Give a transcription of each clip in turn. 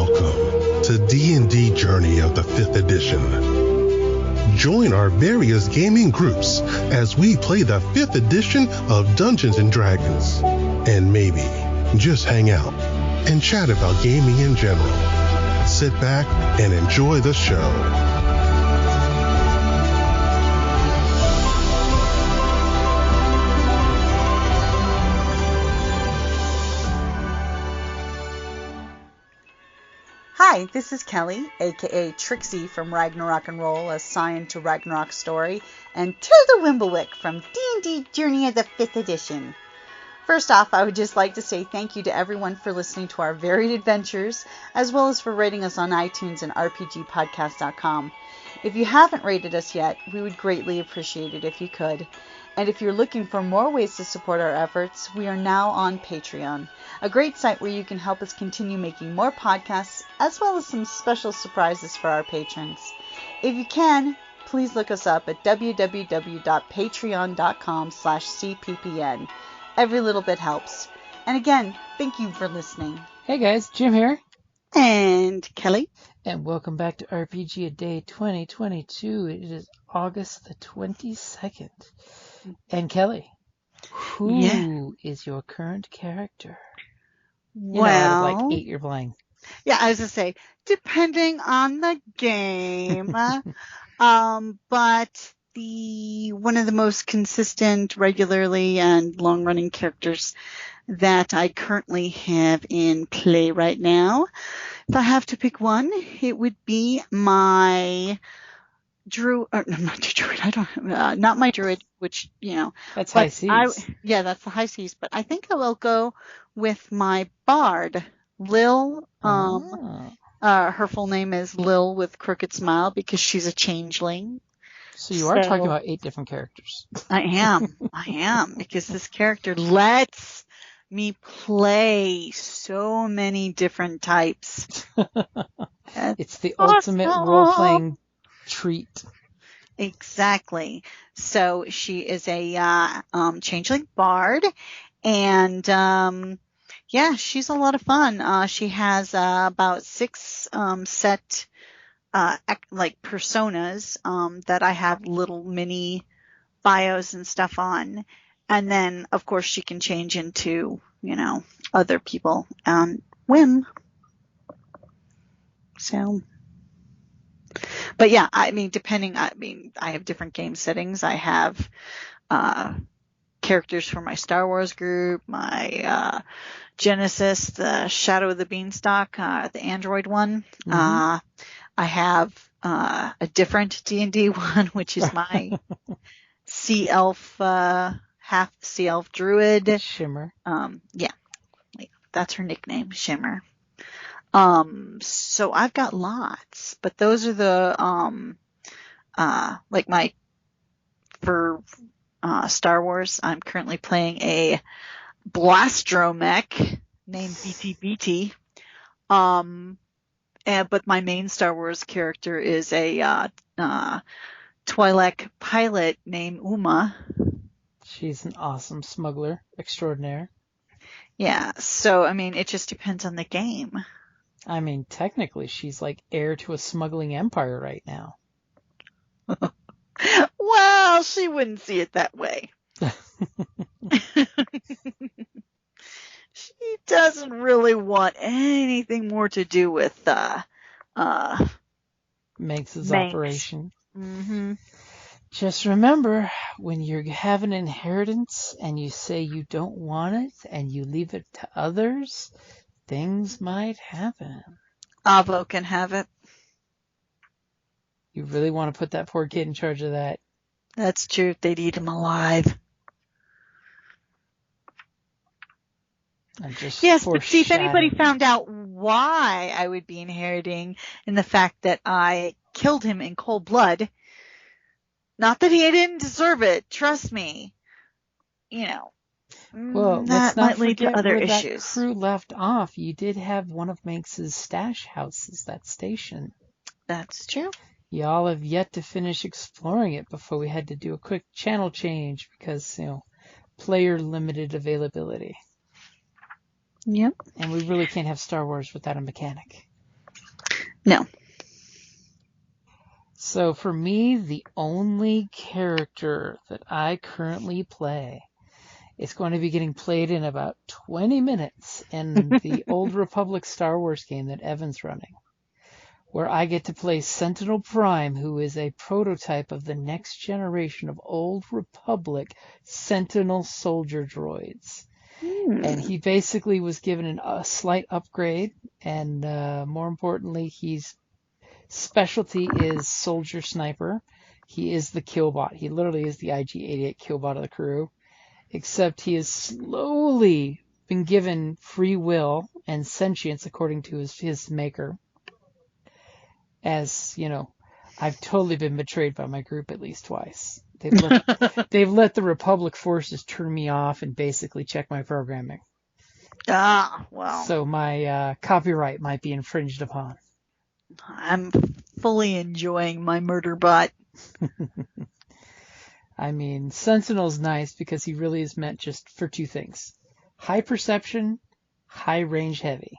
Welcome to D&D Journey of the 5th Edition. Join our various gaming groups as we play the 5th edition of Dungeons & Dragons. And maybe just hang out and chat about gaming in general. Sit back and enjoy the show. Hi, this is Kelly, aka Trixie from Ragnarok and Roll, assigned to Ragnarok Story, and Tilda Wimblewick from D&D Journey of the 5th Edition. First off, I would just like to say thank you to everyone for listening to our varied adventures, as well as for rating us on iTunes and RPGpodcast.com. If you haven't rated us yet, we would greatly appreciate it if you could. And if you're looking for more ways to support our efforts, we are now on Patreon, a great site where you can help us continue making more podcasts, as well as some special surprises for our patrons. If you can, please look us up at www.patreon.com/cppn. Every little bit helps. And again, thank you for listening. Hey guys, Jim here. And Kelly. And welcome back to RPGaDay2022. It is August the 22nd. And Kelly, who is your current character? Well, out of like 8 you're playing. Yeah, I was going to say, depending on the game. But one of the most consistent, regularly and long-running characters that I currently have in play right now, if I have to pick one, it would be my druid. Not my druid, which, That's high seas. That's the high seas. But I think I will go with my bard, Lil. Her full name is Lil with Crooked Smile because she's a changeling. So you are talking about 8 different characters. I am, because this character lets me play so many different types. It's the ultimate role-playing treat. Exactly. So she is a changeling bard, and she's a lot of fun. She has about 6 set personas that I have little mini bios and stuff on. And then, of course, she can change into, other people on whim. So, but yeah, I have different game settings. I have characters for my Star Wars group, my Genesis, the Shadow of the Beanstalk, the Android one. Mm-hmm. I have a different D&D one, which is my Sea Elf, half Sea Elf Druid. Shimmer. That's her nickname, Shimmer. So I've got lots, but those are the, for Star Wars, I'm currently playing a Blastromech named BT. But my main Star Wars character is a Twi'lek pilot named Uma. She's an awesome smuggler extraordinaire. Yeah, so, it just depends on the game. Technically, she's like heir to a smuggling empire right now. Well, she wouldn't see it that way. She doesn't really want anything more to do with Manx's operation. Mm-hmm. Just remember, when you have an inheritance and you say you don't want it and you leave it to others, things might happen. Avo can have it. You really want to put that poor kid in charge of that? That's true. They'd eat him alive. Yes, but see, if anybody found out why I would be inheriting and the fact that I killed him in cold blood, not that he didn't deserve it, trust me, well, that might lead to other issues. That crew left off. You did have one of Manx's stash houses, that station. That's true. Y'all have yet to finish exploring it before we had to do a quick channel change because, player limited availability. Yep. And we really can't have Star Wars without a mechanic. No. So for me, the only character that I currently play is going to be getting played in about 20 minutes in the Old Republic Star Wars game that Evan's running, where I get to play Sentinel Prime, who is a prototype of the next generation of Old Republic Sentinel soldier droids. And he basically was given a slight upgrade, and more importantly, his specialty is soldier sniper. He is the killbot. He literally is the IG-88 killbot of the crew, except he has slowly been given free will and sentience according to his maker. As, you know, I've totally been betrayed by my group at least twice. They've let the Republic forces turn me off and basically check my programming. Ah, well. So my copyright might be infringed upon. I'm fully enjoying my murder bot. I mean, Sentinel's nice because he really is meant just for two things. High perception, high range heavy.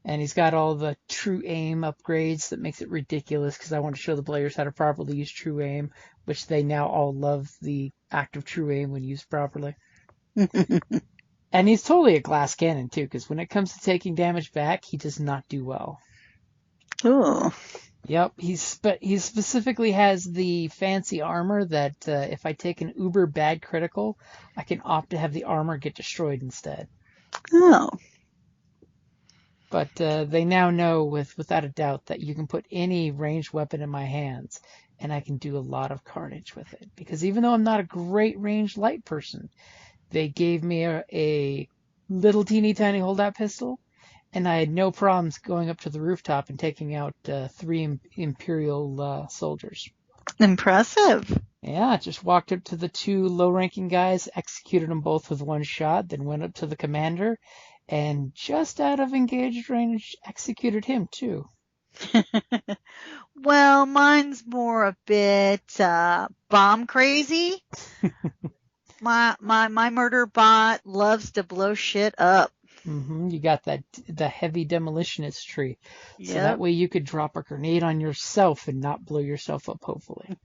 And he's got all the true aim upgrades that makes it ridiculous because I want to show the players how to properly use true aim, which they now all love the active true aim when used properly. And he's totally a glass cannon too, because when it comes to taking damage back, he does not do well. Ooh. Yep, he specifically has the fancy armor that if I take an uber bad critical, I can opt to have the armor get destroyed instead. Oh. But they now know without a doubt that you can put any ranged weapon in my hands, and I can do a lot of carnage with it. Because even though I'm not a great ranged light person, they gave me a little teeny tiny holdout pistol, and I had no problems going up to the rooftop and taking out 3 Imperial soldiers. Impressive. Yeah, just walked up to the 2 low-ranking guys, executed them both with 1 shot, then went up to the commander, and just out of engaged range, executed him too. Well, mine's more a bit bomb crazy. My murder bot loves to blow shit up. Mm-hmm. You got the heavy demolitionist tree, so that way you could drop a grenade on yourself and not blow yourself up, hopefully.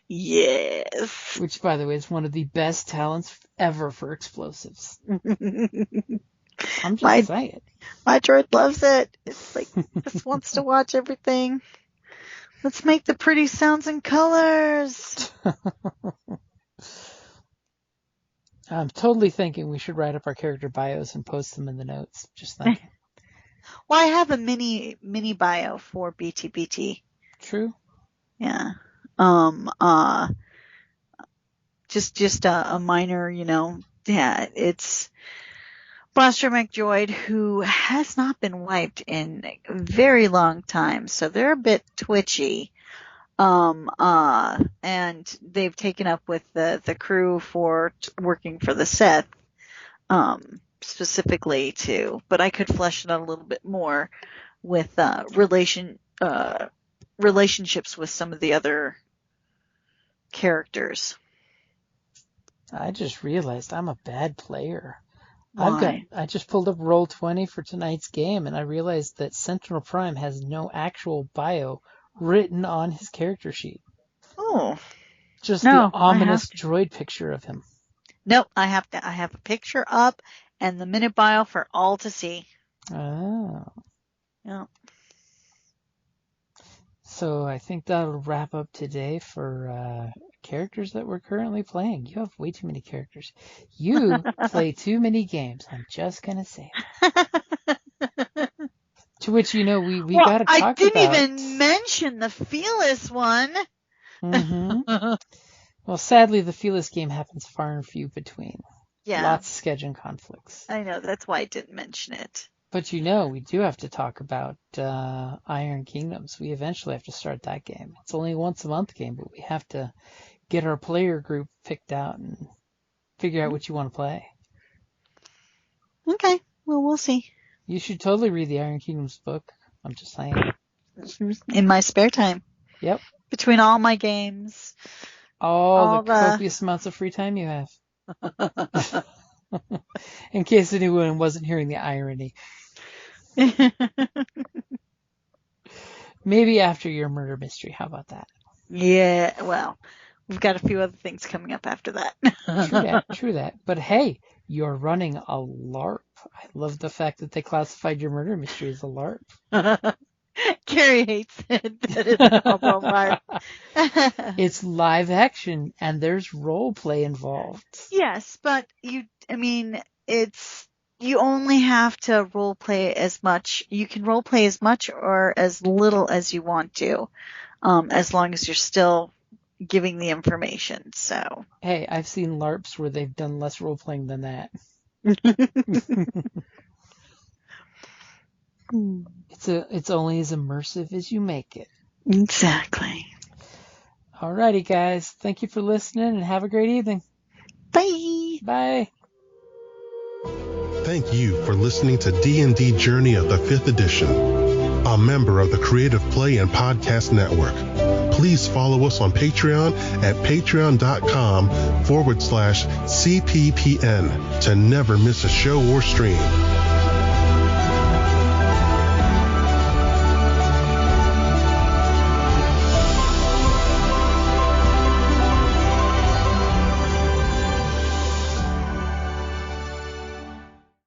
Yes. Which, by the way, is one of the best talents ever for explosives. I'm just saying. My droid loves it. It's like, just wants to watch everything. Let's make the pretty sounds and colors. I'm totally thinking we should write up our character bios and post them in the notes. Just thinking. Well, I have a mini bio for BTBT. True. Yeah. Just a minor, yeah, it's Blaster McDroid, who has not been wiped in a very long time, so they're a bit twitchy. And they've taken up with the crew for working for the Sith, specifically too, but I could flesh it out a little bit more with, relationships with some of the other characters. I just realized I'm a bad player. Why? I just pulled up Roll20 for tonight's game, and I realized that Sentinel Prime has no actual bio written on his character sheet. Oh. Just the ominous droid picture of him. Nope, I have a picture up and the minute bio for all to see. Oh. Yeah. So I think that'll wrap up today for characters that we're currently playing. You have way too many characters. You play too many games. I'm just going to say that. To which, we got to talk about. I didn't even mention the Fearless one. Mm-hmm. Well, sadly, the Fearless game happens far and few between. Yeah. Lots of scheduling conflicts. I know. That's why I didn't mention it. But we do have to talk about Iron Kingdoms. We eventually have to start that game. It's only a once a month game, but we have to get our player group picked out and figure out what you want to play. Okay. Well, we'll see. You should totally read the Iron Kingdoms book. I'm just saying. In my spare time. Yep. Between all my games. All the copious amounts of free time you have. In case anyone wasn't hearing the irony. Maybe after your murder mystery. How about that? Yeah, well, we've got a few other things coming up after that. True that. But hey, you're running a LARP. I love the fact that they classified your murder mystery as a LARP. Carrie hates it, that it's called a LARP. It's live action and there's role play involved. Yes, but you only have to role play as much. You can role play as much or as little as you want to, as long as you're still giving the information. So. Hey, I've seen LARPs where they've done less role playing than that. It's only as immersive as you make it. Exactly. Alrighty, guys. Thank you for listening and have a great evening. Bye. Bye. Thank you for listening to D&D Journey of the 5th Edition, a member of the Creative Play and Podcast Network. Please follow us on Patreon at patreon.com/CPPN to never miss a show or stream.